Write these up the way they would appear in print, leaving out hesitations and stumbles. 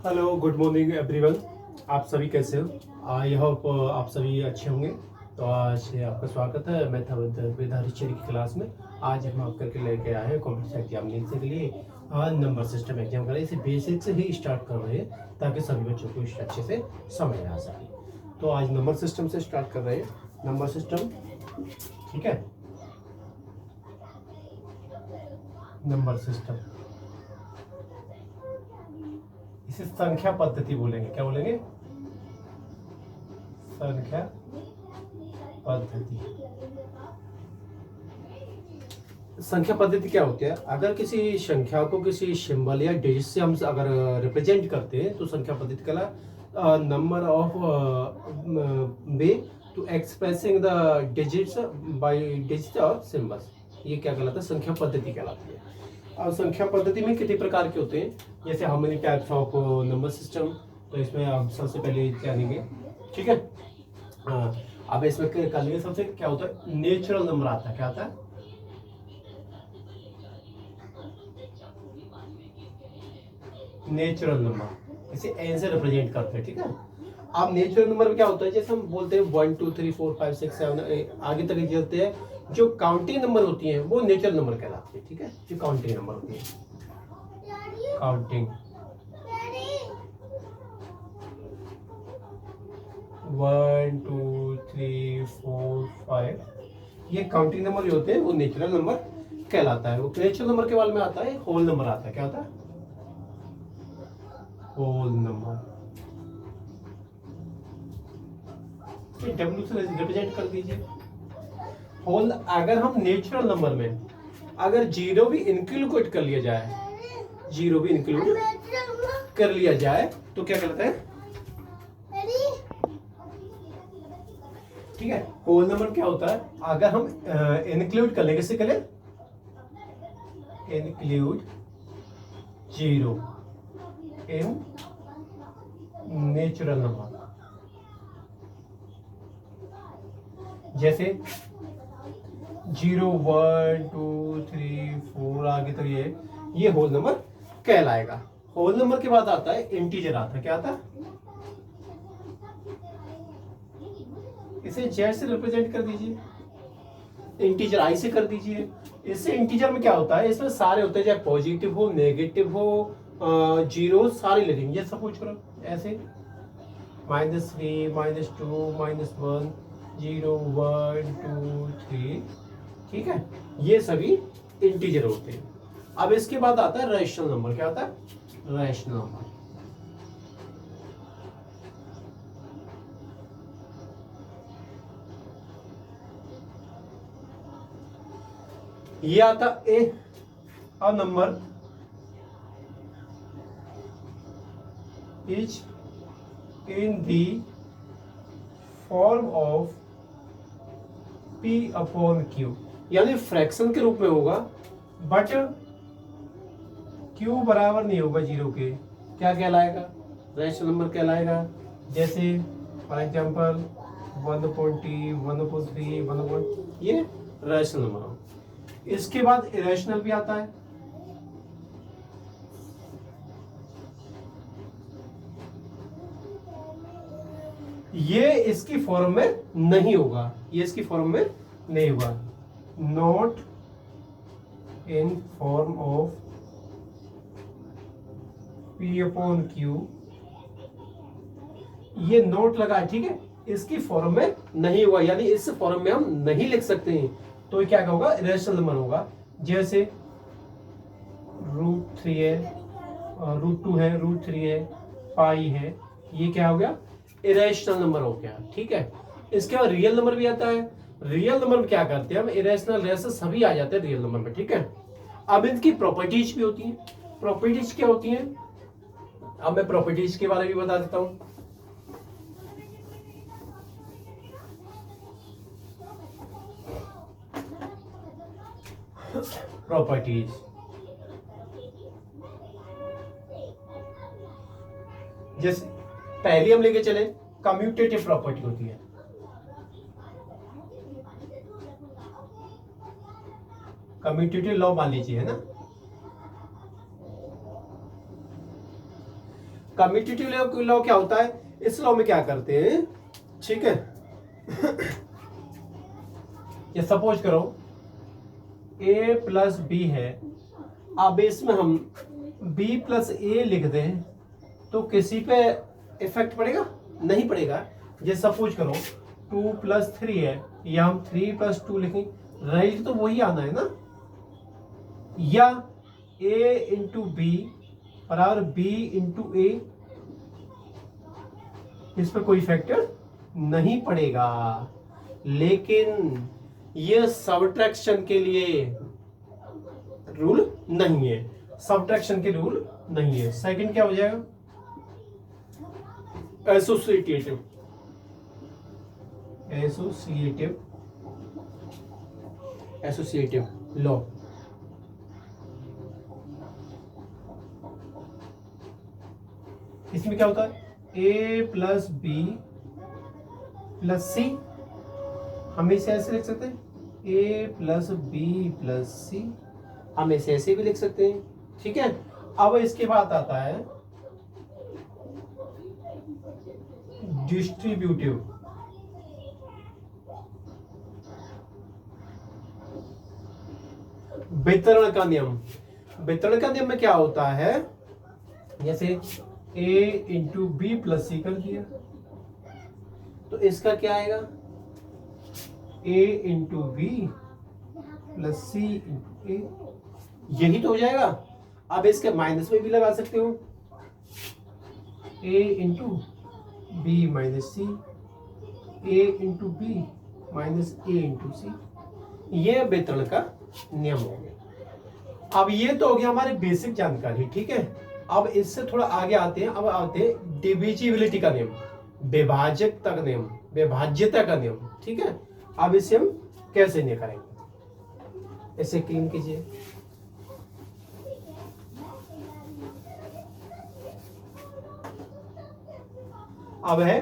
Hello, good morning everyone. आप सभी कैसे हो? आई होप आप सभी अच्छे होंगे। तो आज आपका स्वागत है मेधारिचर की क्लास में। आज हम आप करके लेके आए हैं कॉम्पिटिटिव एग्जामिनेशन के लिए नंबर सिस्टम एग्जाम करें। इसे बेसिक से ही स्टार्ट कर रहे हैं ताकि सभी बच्चों को इसे अच्छे से समझ आ सके। तो आज नंबर सिस्टम से स्टार्ट कर रहे हैं। नंबर सिस्टम, ठीक है। नंबर सिस्टम, इसे संख्या पद्धति बोलेंगे। क्या बोलेंगे? संख्या पद्धति। संख्या पद्धति क्या होती है? अगर किसी संख्या को किसी सिंबल या डिजिट से हम अगर रिप्रेजेंट करते हैं तो संख्या पद्धति कहला number of way to expressing the digits by digit और सिंबल्स। ये क्या कहलाता है? संख्या पद्धति कहलाती है। और संख्या पद्धति में कितने प्रकार के होते हैं? जैसे how many types of number system, तो इसमें हम सबसे पहले जानेंगे, ठीक है। अब इसमें कर लिए सबसे क्या होता है? नेचुरल नंबर आता है। क्या आता है? नेचुरल नंबर, इसे एन से रिप्रेजेंट करते हैं, ठीक है। अब नेचुरल नंबर में क्या होता है? जैसे हम बोलते हैं 1 2 3 4 5 6 7 आगे तक चलते हैं। जो काउंटिंग नंबर होती हैं वो नेचुरल नंबर कहलाती है, ठीक है। जो काउंटिंग नंबर होती है, काउंटिंग 1 2 3 4 5, ये काउंटिंग नंबर जो होते हैं वो नेचुरल नंबर कहलाता है। वो नेचुरल नंबर के बारे में आता है होल नंबर आता है। क्या होता है? Whole number. डब्ल्यू से रिप्रेजेंट कर दीजिए होल। अगर हम नेचुरल नंबर में अगर जीरो भी इंक्लूड कर लिया जाए, जीरो भी इंक्लूड कर लिया जाए तो क्या कहलाता है? ठीक है। होल नंबर क्या होता है? अगर हम इंक्लूड कर लेंगे, कैसे करें? Include zero in natural number. जैसे 0 1 2 3 4 आगे तक ये होल नंबर कहलाएगा। होल नंबर के बाद आता है इंटीजर आता है। क्या आता है? इसे जेड से रिप्रेजेंट कर दीजिए, इंटीजर आई से कर दीजिए। इससे इंटीजर में क्या होता है? इसमें सारे होते हैं, चाहे पॉजिटिव हो नेगेटिव हो जीरो सारे लगेंगे। ये सपोज करो ऐसे -3 -2 -1 0 1 2 3, ठीक है। ये सभी इंटीजर होते हैं। अब इसके बाद आता है रैशनल नंबर। क्या आता है? Rational number. ये आता a number is in the form of p upon q, यानी फ्रैक्शन के रूप में होगा बट q बराबर नहीं होगा जीरो के। क्या कहलाएगा? रैशनल नंबर कहलाएगा। जैसे फॉर एग्जांपल 1.3 1.3 1, ये रैशनल नंबर हो। इसके बाद इरेशनल भी आता है। ये इसकी फॉर्म में नहीं होगा, ये इसकी फॉर्म में नहीं होगा। Not in form of P upon Q, ये नोट लगा है, ठीक है। इसकी फॉर्म में नहीं होगा, यानी इस फॉर्म में हम नहीं लिख सकते हैं। तो क्या होगा? इरेशनल नंबर होगा। जैसे √3 है, √2 है, √3 है, पाई है, ये क्या हो गया? इरेशनल नंबर हो गया, ठीक है। इसके बाद रियल नंबर भी आता है। रियल नंबर में क्या करते हैं हम? इरेशनल रेशनल सभी आ जाते हैं रियल नंबर में, ठीक है। अब इनकी प्रॉपर्टीज भी होती हैं। प्रॉपर्टीज क्या होती हैं? अब मैं प्रॉपर्टीज के बारे में बता देता हूं। प्रॉपर्टीज, जैसे पहली हम लेके चले कम्यूटेटिव प्रॉपर्टी होती है। कम्यूटेटिव लॉ मान लीजिए, है ना। कम्यूटेटिव लॉ क्या होता है, इस लॉ में क्या करते हैं, ठीक है, ये सपोज करो a प्लस बी है, अब इसमें हम b प्लस ए लिख दें तो किसी पे इफेक्ट पड़ेगा, नहीं पड़ेगा। जैसे सपोज करो 2 प्लस 3 है, या हम 3 प्लस 2 लिखें, रही तो वही आना है ना, या a इंटू बी बराबर b इंटू ए, इस पर कोई फैक्टर नहीं पड़ेगा। लेकिन ये सबट्रैक्शन के लिए रूल नहीं है, सबट्रैक्शन के रूल नहीं है। सेकंड क्या हो जाएगा, एसोसिएटिव, एसोसिएटिव, एसोसिएटिव लॉ। इसमें क्या होता है, a प्लस बी प्लस सी, हम इसे ऐसे लिख सकते हैं, a प्लस बी प्लस सी, हम इसे ऐसे भी लिख सकते हैं, ठीक है। अब इसके बाद आता है डिस्ट्रीब्यूटिव, वितरण का नियम। वितरण का नियम में क्या होता है, जैसे a into B plus C कर दिया, तो इसका क्या आएगा, a into B plus C into A, यही तो हो जाएगा। अब इसके माइनस में भी लगा सकते हो, a into B minus C, a into B minus A into C, ये वितरण का नियम हो गया। अब ये तो हो गया हमारी बेसिक जानकारी, ठीक है। अब इससे थोड़ा आगे आते हैं, अब आते हैं डिविजिबिलिटी का नियम, विभाजकता का नियम, विभाज्यता का नियम, ठीक है। अब इसे हम कैसे नहीं करेंगे, इसे क्लीन कीजिए। अब है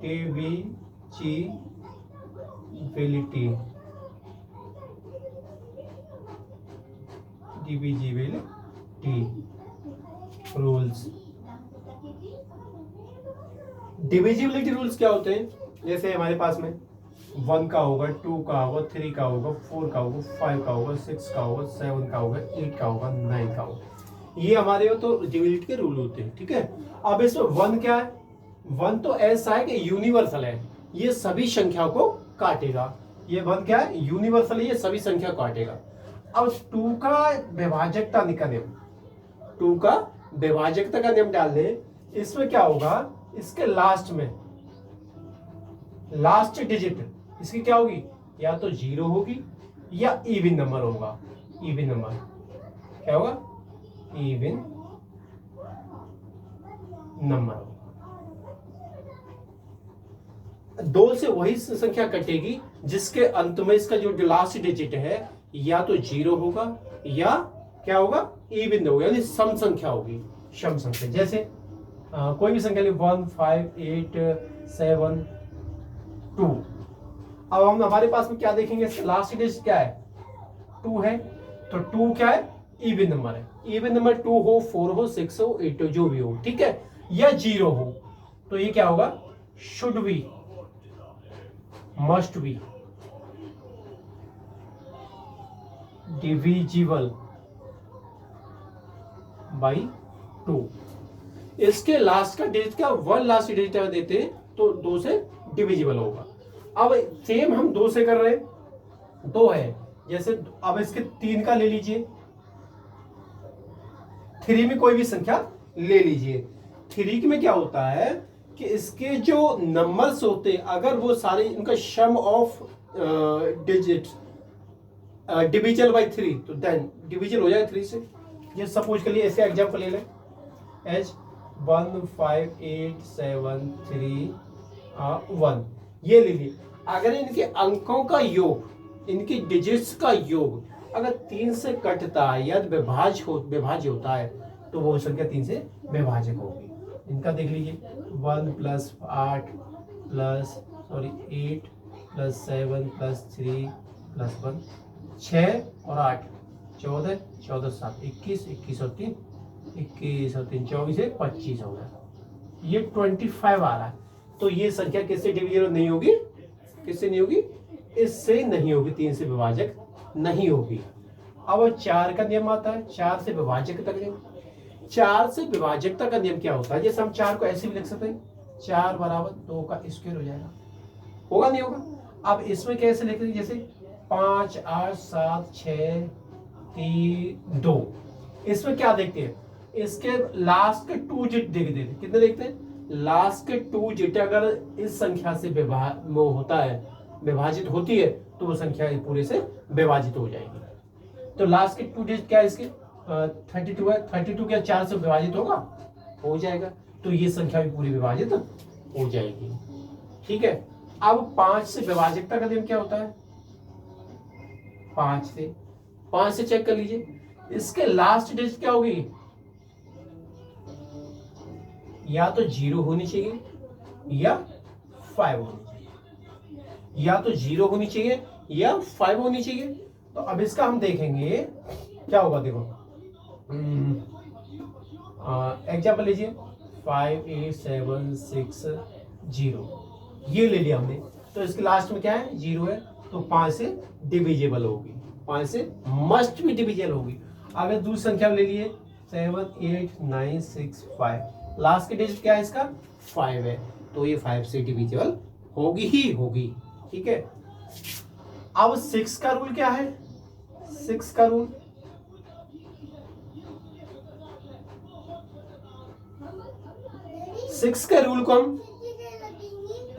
divisibility, divisibility rules. Divisibility rules क्या होते हैं, जैसे हमारे पास में 1 का होगा, 2 का होगा, 3 का होगा, 4 का होगा, 5 का होगा, 6 का होगा, 7 का होगा, 8 का होगा, 9 का होगा, ये हमारे तो डिविजिबिलिटी के रूल होते हैं, ठीक है। अब इसमें 1 क्या है, 1 तो ऐसा है कि यूनिवर्सल है, ये सभी संख्या को काटेगा। ये 1 क्या है, यूनिवर्सल है, ये सभी संख्या को काटेगा। अब 2 का विभाजकता का नियम, 2 का विभाजकता का नियम डाल दें, इसमें क्या होगा, इसके लास्ट में लास्ट डिजिट इसकी क्या होगी, या तो 0 होगी या इवन नंबर होगा। इवन नंबर क्या होगा, इवन नंबर होगा। 2 से वही संख्या कटेगी जिसके अंत में इसका जो लास्ट डिजिट है या तो 0 होगा या क्या होगा, इवन होगा, यानी सम संख्या होगी, सम संख्या। जैसे कोई भी संख्या ले, 1 5 8 7 2। अब हम हमारे पास में क्या देखेंगे, इसका लास्ट डिजिट क्या है, 2 है, तो 2 क्या है, इवन नंबर है। इवन नंबर 2 हो, 4 हो, 6 हो, 8 हो, जो भी हो, ठीक है, या 0 हो, तो ये क्या होगा, should be, must be divisible by 2। इसके लास्ट का डिजिट का 1 लास्ट डिजिट अगर देते हैं तो 2 से डिविजिबल होगा। अब सेम हम 2 से कर रहे हैं, 2 है, जैसे अब इसके 3 का ले लीजिए, 3 में कोई भी संख्या ले लीजिए। 3 में क्या होता है कि इसके जो नंबर्स होते हैं, अगर वो सारे इनका सम ऑफ डिजिट डिविजल बाई 3, तो देन डिविजल हो जाएगा 3 से। ये सपोज के लिए ऐसे एग्जांपल ले लें, एच 1 5 8 7 3 1, ये ले लीजिए। अगर इनके अंकों का योग, इनकी डिजिट्स का योग अगर 3 से कटता है या विभाज्य होता है, तो वो संख्या 3 से विभाजक होगी। इनका देख लीजिए, 1 plus 8 plus 8 plus 7 plus 3 plus 1, 6 और 8 14, 14 7 21, 21 और 3 21 और 3 24 है, 25 हो गया। ये 25 आ रहा है। तो ये संख्या किससे डिविजिबल नहीं होगी? किससे नहीं होगी? इससे नहीं होगी, 3 से विभाजक नहीं होगी। अब 4 का नियम आता है, 4 से विभाजक तक नियम। 4 से विभाजकता का नियम क्या होता है? जैसे हम 4 को ऐसे भी लिख सकते हैं, 4 बराबर 2 का स्क्वायर हो जाएगा। होगा नहीं होगा? अब इसमें कैसे लिखेंगे? जैसे 5 8 7 6 3 2। इसमें क्या देखते हैं? इसके लास्ट के 2 डिजिट देखते हैं। कितने देखते हैं? लास्ट के 2 डिजिट अगर इस संख्या से होता है, विभाजित होती है, तो वो संख्या पूरे से विभाजित हो जाएगी। तो लास्ट के 2 डिजिट क्या है इसके? 32 है। 32 क्या 4 से विभाजित होगा? हो जाएगा। तो ये संख्या भी पूरी विभाजित हो जाएगी। ठीक है। अब 5 से विभाजकता का नियम क्या होता है? 5 से चेक कर लीजिए, इसके लास्ट डिजिट क्या होगी? या तो 0 होनी चाहिए या 5 होनी चाहिए, या तो 0 होनी चाहिए या 5 होनी चाहिए। तो अब इसका हम देखेंगे क्या होगा। देखो एग्जाम्पल लीजिए, 5 8 7 6 0, ये ले लिया हमने। तो इसके लास्ट में क्या है? 0 है। तो 5 से डिविजिबल होगी, 5 से मस्ट भी डिविजिबल होगी। अगर दूसरी संख्या ले लिए 7 8 9 6 5, लास्ट के डिजिट क्या है इसका? 5 है। तो ये 5 से डिविजिबल होगी ही होगी। ठीक है। अब 6 का रूल क्या है? 6 का रूल, सिक्स के रूल को हम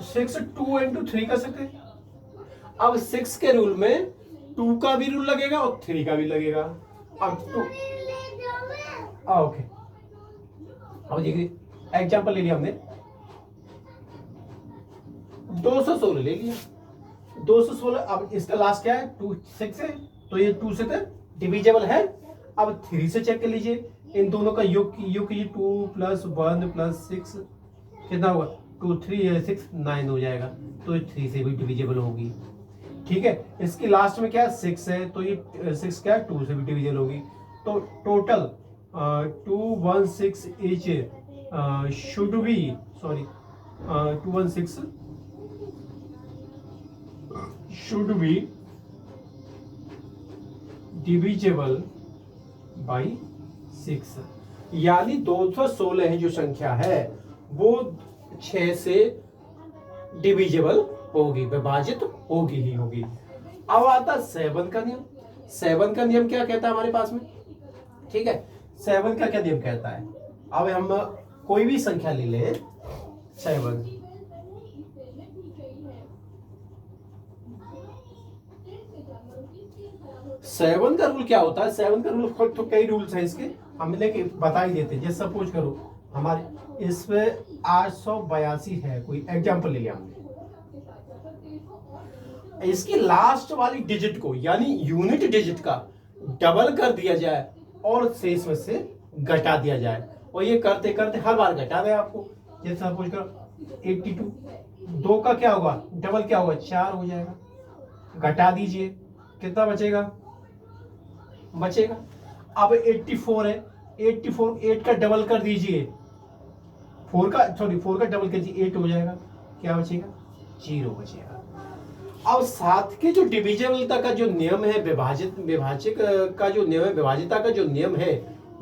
6 2 into 3 कर सकते हैं। अब 6 के रूल में 2 का भी रूल लगेगा और 3 का भी लगेगा। अब 2 ओके। अब देखिए एग्जाम्पल ले लिया हमने, 216 ले लिया। 216, अब इसका लास्ट क्या है? 2 6 है। तो ये 2 से डिविजिबल है। अब 3 से चेक कर लीजिए, इन दोनों का योग कीजिए। 2 + 1 + 6 कितना होगा? 2 3 6 9 हो जाएगा। तो 3 से भी डिविजिबल होगी। ठीक है। इसकी लास्ट में क्या है? 6 है। तो ये 6 क्या है? 2 से भी डिविजिबल होगी। तो total 216 is should be, sorry 216 should be divisible by 6। यानी 216 है जो संख्या है वो 6 से डिविजिबल होगी, विभाजित होगी ही होगी। अब आता 7 का नियम। 7 का नियम क्या कहता है हमारे पास में? ठीक है। 7 का क्या नियम कहता है? अब हम कोई भी संख्या ले लें, 7। 7 का रूल क्या होता है? 7 का रूल तो कई रूल्स हैं इसके, हम लेके बता ही देते हैं। जैसे सपोज करो हमारे इसमें 882 है, कोई एग्जांपल ले लिया हमने। इसकी लास्ट वाली डिजिट को यानी यूनिट डिजिट का डबल कर दिया जाए और शेष में से घटा दिया जाए, और ये करते करते हर बार घटा दे आपको। जैसे सपोज करो 82, 2 का क्या होगा? डबल क्या होगा? 4 हो जाएगा। घटा दीजिए, कितना बचेगा? अब 84 है। 84 8 का डबल कर दीजिए, 4 का डबल कर दीजिए, 8 हो जाएगा। क्या बचेगा? 0 बचेगा। अब 7 के जो डिविजिबलता का जो नियम है, विभाजक का जो नियम है, विभाजिता का जो नियम है,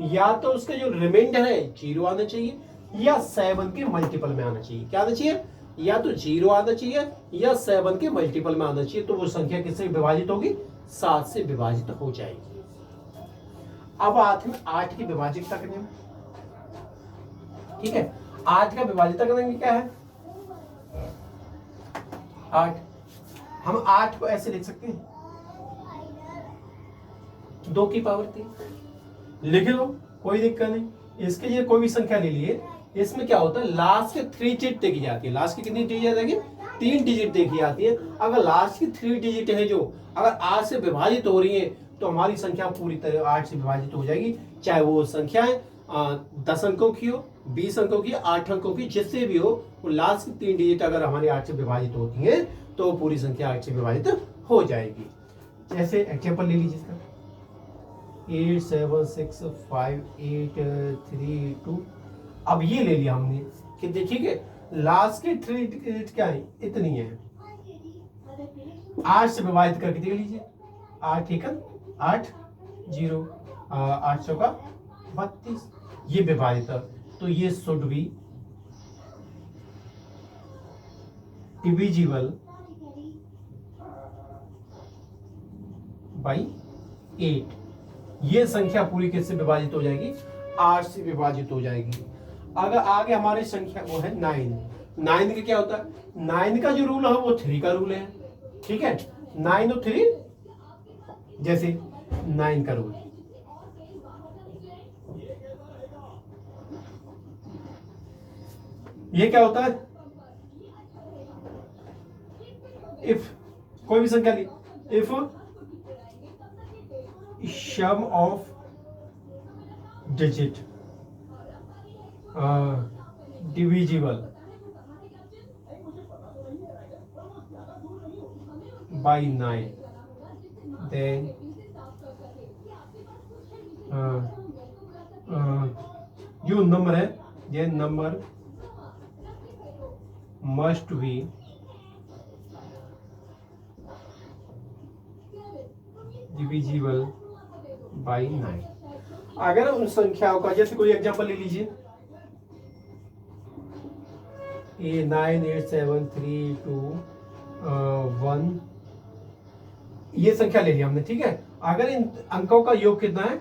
या तो उसका जो रिमाइंडर है 0 आना चाहिए या 7 के मल्टीपल में आना चाहिए। क्या आना चाहिए? या तो 0 आना चाहिए या 7 के मल्टीपल में आना चाहिए। तो वो संख्या किससे विभाजित होगी? 7 से विभाजित हो जाएगी। अब आते हैं 8 की विभाजिता का नियम। ठीक है। 8 का विभाजिता का नियम क्या है? 8, हम 8 को ऐसे लिख सकते हैं, 2 की पावर 3 लिख लो, कोई दिक्कत नहीं। इसके लिए कोई भी संख्या ले लिए, इसमें क्या होता है? लास्ट के 3 डिजिट देखी जाती है। लास्ट की कितनी डिजिट देखी? 3 डिजिट देखी जाती है। अगर लास्ट की 3 डिजिट है जो अगर 8 से विभाजित हो रही है, तो हमारी संख्या पूरी तरह 8 से विभाजित हो जाएगी। चाहे वो संख्याएं 10 अंकों की हो, 20 अंकों की, 8 अंकों की, जिससे भी हो, वो लास्ट की 3 डिजिट अगर हमारी 8 से विभाजित होती है तो पूरी संख्या 8 से विभाजित हो जाएगी। जैसे एग्जाम्पल ले लीजिए इसका, 8765832। अब ये ले लिया हमने कि देखिए कि लास्ट के 3 डिजिट क्या है, इतनी है। 8 से विभाजित करके देख लीजिए, 8 एकम 8 0, 8 चौका 32, ये विभाजित, तो ये शुड बी डिविजिबल बाई 8। ये संख्या पूरी किससे विभाजित हो जाएगी, 8 से विभाजित हो जाएगी। अगर आगे हमारी संख्या वो है 9। 9 का क्या होता है, 9 का जो रूल है वो 3 का रूल है, ठीक है। 9 और 3 जैसे 9 का रूल, ये क्या होता है, इफ कोई भी संख्या ली, if sum of digit divisible by 9, then जो नंबर है, ये number must be divisible by 9। अगर उन संख्याओं का, जैसे कोई एग्जांपल ले लीजिए, 9 8 7 3 2 1, ये संख्या ले लिया हमने, ठीक है। अगर इन अंकों का योग कितना है,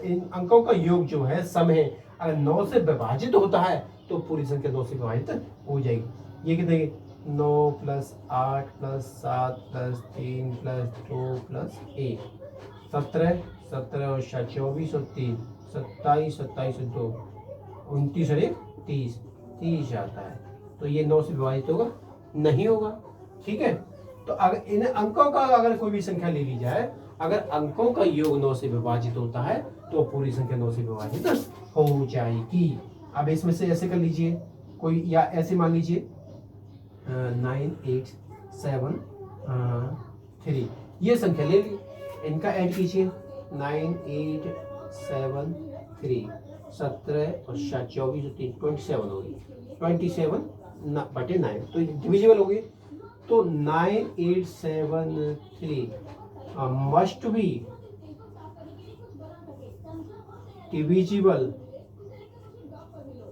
इन अंकों का योग जो है सम है, अगर 9 से विभाजित होता है तो पूरी संख्या 9 से विभाजित हो जाएगी। ये कितने, 9 plus 8 plus 7 plus 3 plus 2 plus 1, 17 17 और 24 और 3 27 27 और 2 29 और 1 30 30 आता है। तो ये 9 से विभाजित होगा, नहीं होगा, ठीक है। तो अगर इन अंकों का अगर कोई भी संख्या ले ली जाए, अगर अंकों का योग 9 से विभाजित होता है तो पूरी संख्या 9 से विभाजित हो जाएगी। अब इसमें से ऐसे कर लीजिए कोई, या ऐसे मान लीजिए 9 8 7 3, ये संख्या ले ली, इनका ऐड कीजिए, 9 8 7 3 17 और 24 और 3 27 होगी, 27 बटे 9, तो डिविजिबल हो गई। तो 9 8 7 3 मस्ट बी डिविजिबल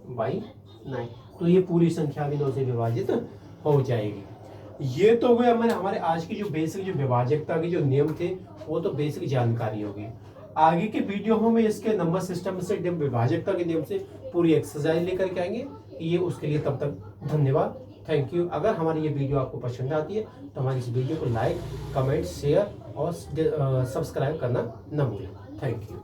बाई 9, तो ये पूरी संख्या भी 9 से विभाजित हो जाएगी। ये तो हुए हमारे आज की जो बेसिक जो विभाजकता के जो नियम थे, वो तो बेसिक जानकारी होगी। आगे के वीडियो में इसके नंबर सिस्टम से, विभाजकता के नियम से पूरी एक्सरसाइज लेकर के आएंगे। ये उसके लिए तब तक धन्यवाद, थैंक यू। अगर हमारी ये वीडियो आपको पसंद आती है तो हमारी इस वीडियो को लाइक, कमेंट, शेयर और सब्सक्राइब करना न भूलें। Thank you.